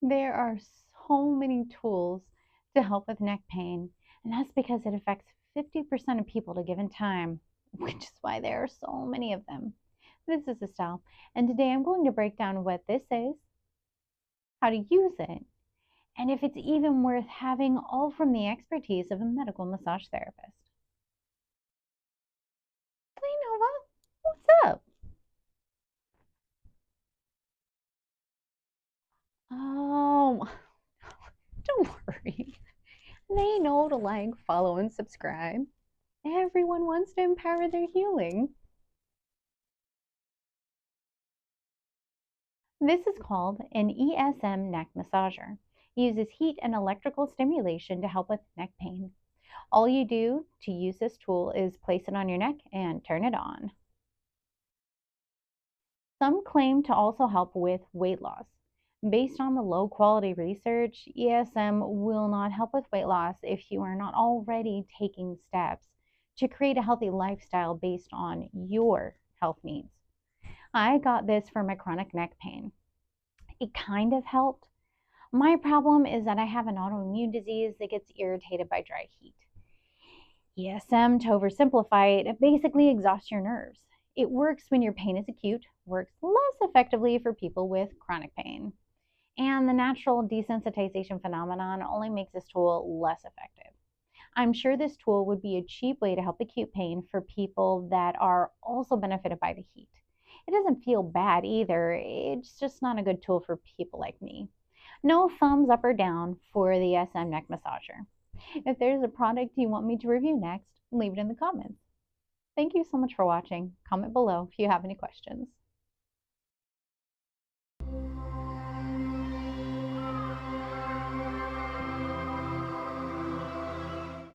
There are so many tools to help with neck pain, and that's because it affects 50% of people at a given time, which is why there are so many of them. This is Estelle, and today I'm going to break down what this is, how to use it, and if it's even worth having, all from the expertise of a medical massage therapist. Hey Nova, what's up? Oh, don't worry. They know to like, follow, and subscribe. Everyone wants to empower their healing. This is called an ESM neck massager. It uses heat and electrical stimulation to help with neck pain. All you do to use this tool is place it on your neck and turn it on. Some claim to also help with weight loss. Based on the low quality research, ESM will not help with weight loss if you are not already taking steps to create a healthy lifestyle based on your health needs. I got this for my chronic neck pain. It kind of helped. My problem is that I have an autoimmune disease that gets irritated by dry heat. ESM, to oversimplify it, basically exhausts your nerves. It works when your pain is acute, works less effectively for people with chronic pain. And the natural desensitization phenomenon only makes this tool less effective. I'm sure this tool would be a cheap way to help acute pain for people that are also benefited by the heat. It doesn't feel bad either, it's just not a good tool for people like me. No thumbs up or down for the ESM neck massager. If there's a product you want me to review next, leave it in the comments. Thank you so much for watching. Comment below if you have any questions.